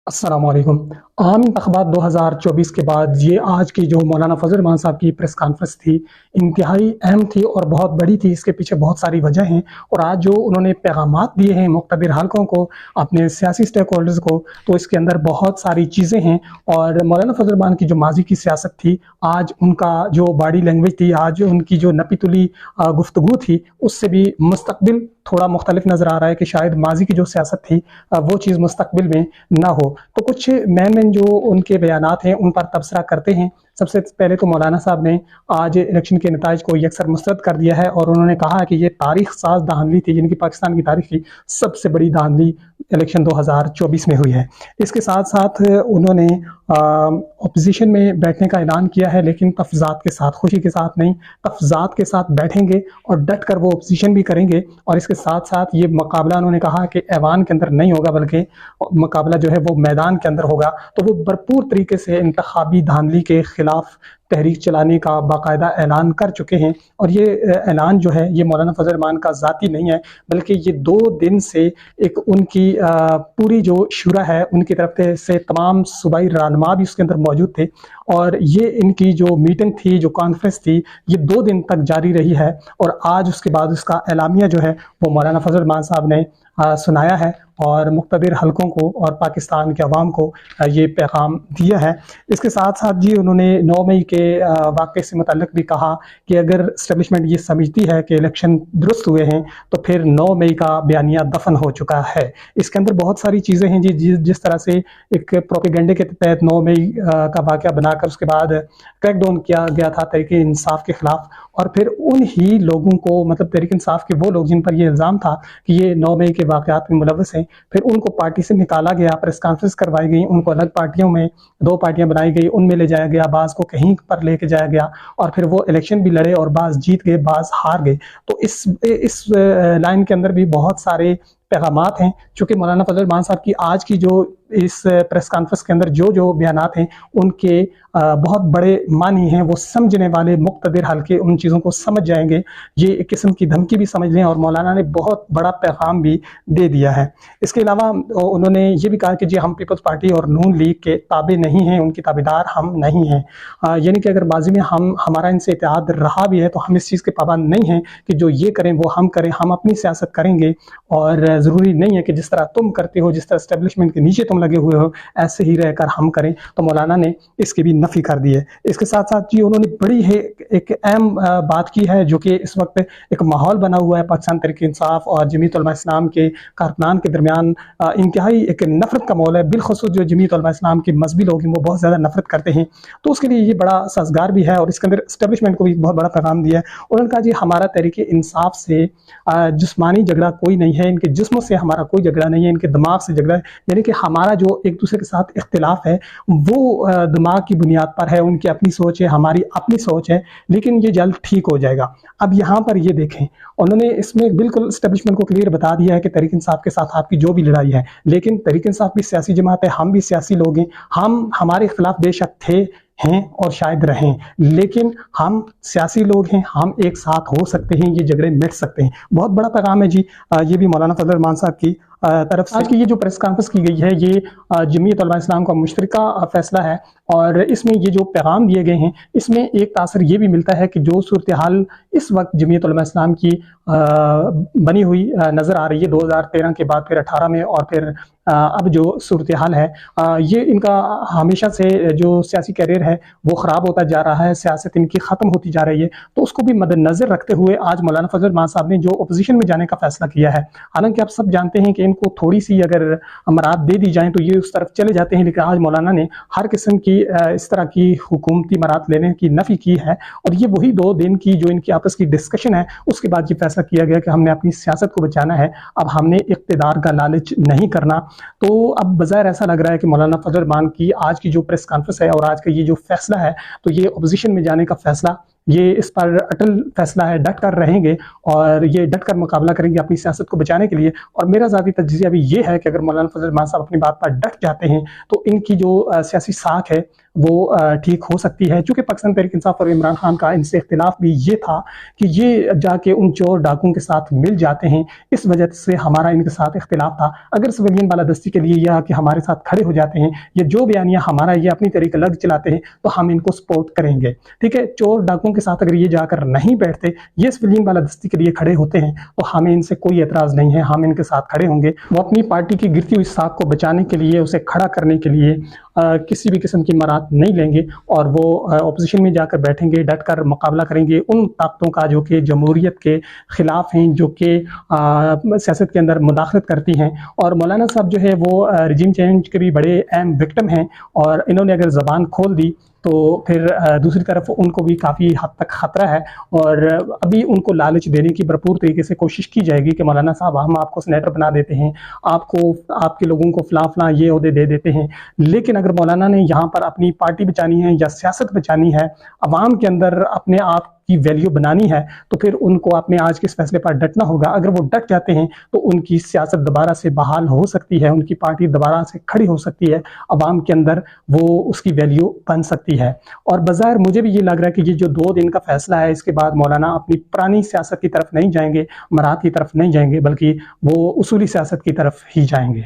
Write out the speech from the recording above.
अस्सलामुअलैकुम। आम इंतख़ाबात 2024 के बाद ये आज की जो मौलाना फ़ज़ल रहमान साहब की प्रेस कॉन्फ्रेंस थी, इंतहाई अहम थी और बहुत बड़ी थी। इसके पीछे बहुत सारी वजह हैं और आज जो उन्होंने पैगामात दिए हैं मुक़्तदिर हलकों को, अपने सियासी स्टेक होल्डर्स को, तो इसके अंदर बहुत सारी चीज़ें हैं। और मौलाना फ़ज़ल रहमान की जो माज़ी की सियासत थी, आज उनका जो बॉडी लैंग्वेज थी, आज उनकी जो नपी-तुली गुफ्तगू थी, उससे भी मुस्तक़बिल थोड़ा मुख्तलिफ नज़र आ रहा है कि शायद माज़ी की जो सियासत थी वो चीज़ मुस्तक़बिल में ना हो। तो कुछ मेन जो उनके बयानात हैं उन पर तबसरा करते हैं। सबसे पहले तो मौलाना साहब ने आज इलेक्शन के नताइज को यकसर मुस्तरद कर दिया है और उन्होंने कहा कि ये तारीख साज धांधली थी, जिनकी पाकिस्तान की तारीख की सबसे बड़ी धांधली इलेक्शन 2024 में हुई है। इसके साथ साथ उन्होंने अपोजिशन में बैठने का ऐलान किया है, लेकिन तफजात के साथ, खुशी के साथ नहीं, तफजात के साथ बैठेंगे और डट कर वो अपोजिशन भी करेंगे। और इसके साथ साथ ये मुकाबला उन्होंने कहा कि ऐवान के अंदर नहीं होगा, बल्कि मुकाबला जो है वो मैदान के अंदर होगा। तो वो भरपूर तरीके से इंतखाबी धांधली के खिलाफ तहरीक चलाने का बाकायदा ऐलान कर चुके हैं। और ये ऐलान जो है ये मौलाना फ़ज़ल रहमान का ज़ाती नहीं है, बल्कि ये 2 दिन से एक उनकी पूरी जो शुरा है उनकी तरफ से तमाम सूबाई रहनुमा भी उसके अंदर मौजूद थे। और ये इनकी जो मीटिंग थी, जो कॉन्फ्रेंस थी, ये 2 दिन तक जारी रही है। और आज उसके बाद उसका एलामिया जो है वो मौलाना फ़ज़ल रहमान साहब ने सुनाया है और मुक़्तदिर हलकों को और पाकिस्तान के अवाम को ये पैगाम दिया है। इसके साथ साथ जी उन्होंने 9 मई के वाक़े से मुतल्लिक़ भी कहा कि अगर एस्टेब्लिशमेंट ये समझती है कि इलेक्शन दुरुस्त हुए हैं तो फिर 9 मई का बयानिया दफन हो चुका है। इसके अंदर बहुत सारी चीज़ें हैं जी, जिस तरह से एक प्रोपेगेंडे के तहत 9 मई का वाक़या बनाकर उसके बाद क्रैकडाउन किया गया था तहरीक-ए-इंसाफ के ख़िलाफ़। और फिर उन ही लोगों को, मतलब तहरीक-ए-इंसाफ के वो लोग जिन पर ये इल्ज़ाम था कि ये 9 मई के वाक़यात में मुलव्वस हैं, फिर उनको पार्टी से निकाला गया, प्रेस कॉन्फ्रेंस करवाई गई, उनको अलग पार्टियों में 2 पार्टियां बनाई गई, उनमें ले जाया गया, बाज़ को कहीं पर लेके जाया गया और फिर वो इलेक्शन भी लड़े और बाज़ जीत गए, बाज़ हार गए। तो इस लाइन के अंदर भी बहुत सारे पैगामात हैं। चूँकि मौलाना फ़ज़ल रहमान साहब की आज की जो इस प्रेस कॉन्फ्रेंस के अंदर जो बयानात हैं उनके बहुत बड़े मानी हैं, वो समझने वाले मुक़्तदिर हल्के उन चीज़ों को समझ जाएंगे। ये एक किस्म की धमकी भी समझ लें और मौलाना ने बहुत बड़ा पैगाम भी दे दिया है। इसके अलावा उन्होंने ये भी कहा कि जी हम पीपल्स पार्टी और नून लीग के ताबे नहीं हैं, उनकी ताबेदार हम नहीं हैं। यानी कि अगर माजी में हमारा इनसे इत्तेहाद रहा भी है तो हम इस चीज़ के पाबंद नहीं हैं कि जो ये करें वो हम करें, हम अपनी सियासत करेंगे। और ज़रूरी नहीं है कि जिस तरह तुम करते हो, जिस तरह एस्टेब्लिशमेंट के नीचे तुम लगे हुए हो, ऐसे ही रहकर हम करें। तो मौलाना ने इसकी भी नफ़ी कर दी है। इसके साथ साथ जी उन्होंने बड़ी है एक अहम बात की है, जो कि इस वक्त एक माहौल बना हुआ है पाकिस्तान तहरीक-ए-इंसाफ और जमीयत उलमा-ए-इस्लाम के कारकुनान के दरमियान इंतहाई एक नफरत का माहौल है। बिलखुसूस जो जमीयत उलमा-ए-इस्लाम के मजहबी लोग हैं वो बहुत ज़्यादा नफरत करते हैं, तो उसके लिए ये बड़ा साजगार भी है। और इसके अंदर एस्टेब्लिशमेंट को भी बहुत बड़ा पैगाम दिया है। उन्होंने कहा जी हमारा तहरीक-ए-इंसाफ से जिस्मानी झगड़ा कोई नहीं है, इनके जिस्मों से हमारा कोई झगड़ा नहीं है, इनके दिमाग से झगड़ा है। यानी कि हमारा जो एक दूसरे के साथ इख्तिलाफ है वो दिमाग की बुनियाद पर है, उनकी अपनी सोच है, हमारी अपनी सोच है, लेकिन ये जल्द ठीक हो जाएगा। अब यहाँ पर ये देखें, उन्होंने इसमें बिल्कुल एस्टेब्लिशमेंट को क्लियर बता दिया है कि तहरीक इंसाफ के साथ आपकी जो भी लड़ाई है, लेकिन तहरीक इंसाफ भी सियासी जमात है, हम भी सियासी लोग हैं, हमारे खिलाफ बेशक थे, हैं और शायद रहें, लेकिन हम सियासी लोग हैं, हम एक साथ हो सकते हैं, ये झगड़े मिट सकते हैं। बहुत बड़ा पैगाम है जी। ये भी मौलाना फ़ज़ल रहमान साहब की तरफ से। आज की ये जो प्रेस कॉन्फ्रेंस की गई है ये जमीयत उलमा-ए-इस्लाम का मुश्तरका फैसला है और इसमें ये जो पैगाम दिए गए हैं इसमें एक तासर ये भी मिलता है कि जो सूरत हाल इस वक्त जमीयत उलमा-ए-इस्लाम की बनी हुई नज़र आ रही है 2013 के बाद, फिर 18 में और फिर अब जो सूरत हाल है, ये इनका हमेशा से जो सियासी कैरियर है वो ख़राब होता जा रहा है, सियासत इनकी ख़त्म होती जा रही है। तो उसको भी मद्देनज़र रखते हुए आज मौलाना फ़ज़ल रहमान साहब ने जो अपोजिशन में जाने का फ़ैसला किया है, हालांकि आप सब जानते हैं कि इनको थोड़ी सी अगर अमरात दे दी जाएँ तो ये उस तरफ चले जाते हैं, लेकिन आज मौलाना ने हर किस्म की इस तरह की हुकूमती मरात लेने की नफ़ी की है। और ये वही 2 दिन की जो इनकी आपस की डिस्कशन है उसके बाद ये फैसला किया गया कि हमने अपनी सियासत को बचाना है, अब हमने इक़्तिदार का लालच नहीं करना। तो अब बज़ाहिर ऐसा लग रहा है कि मौलाना फ़ज़ल रहमान की आज की जो प्रेस कॉन्फ्रेंस है और आज का ये जो फैसला है, तो ये अपोजिशन में जाने का फैसला, ये इस पर अटल फैसला है, डट कर रहेंगे और ये डट कर मुकाबला करेंगे अपनी सियासत को बचाने के लिए। और मेरा ज़ाती तजज़िया भी ये है कि अगर मौलाना फ़ज़ल रहमान साहब अपनी बात पर डट जाते हैं तो इनकी जो सियासी साख है वो ठीक हो सकती है। चूँकि पाकिस्तान तहरीक इंसाफ और इमरान खान का इनसे इख्तिलाफ भी ये था कि ये जाके उन चोर डाकुओं के साथ मिल जाते हैं, इस वजह से हमारा इनके साथ इख्तिलाफ था। अगर सिविलियन बालादस्ती के लिए या कि हमारे साथ खड़े हो जाते हैं, ये जो बयानिया हमारा ये अपनी तरीके अलग चलाते हैं, तो हम इनको सपोर्ट करेंगे। ठीक है, चोर डाकुओं के साथ अगर ये जाकर नहीं बैठते, ये सिविलियन बालादस्ती के लिए खड़े होते हैं, तो हमें इनसे कोई एतराज़ नहीं है, हम इनके साथ खड़े होंगे। वो अपनी पार्टी की गिरती हुई साख को बचाने के लिए, उसे खड़ा करने के लिए किसी भी किस्म की मराहत नहीं लेंगे और वो अपोजिशन में जाकर बैठेंगे, डट कर मुकाबला करेंगे उन ताकतों का जो कि जमहूरियत के खिलाफ हैं, जो कि सियासत के अंदर मुदाखलत करती हैं। और मौलाना साहब जो है वो रिजीम चेंज के भी बड़े अहम विक्टिम हैं, और इन्होंने अगर ज़बान खोल दी तो फिर दूसरी तरफ उनको भी काफ़ी हद तक ख़तरा है। और अभी उनको लालच देने की भरपूर तरीके से कोशिश की जाएगी कि मौलाना साहब हम आपको सेनेटर बना देते हैं, आपको आपके लोगों को फ़लाँ फ़लाँ ये ओहदे दे देते हैं। लेकिन अगर मौलाना ने यहाँ पर अपनी पार्टी बचानी है या सियासत बचानी है, अवाम के अंदर अपने आप की वैल्यू बनानी है, तो फिर उनको अपने आज के इस फैसले पर डटना होगा। अगर वो डट जाते हैं तो उनकी सियासत दोबारा से बहाल हो सकती है, उनकी पार्टी दोबारा से खड़ी हो सकती है, अवाम के अंदर वो उसकी वैल्यू बन सकती है। और बज़ाहिर मुझे भी ये लग रहा है कि ये जो 2 दिन का फैसला है, इसके बाद मौलाना अपनी पुरानी सियासत की तरफ नहीं जाएंगे, मराहत की तरफ नहीं जाएंगे, बल्कि वो उसूली सियासत की तरफ ही जाएंगे।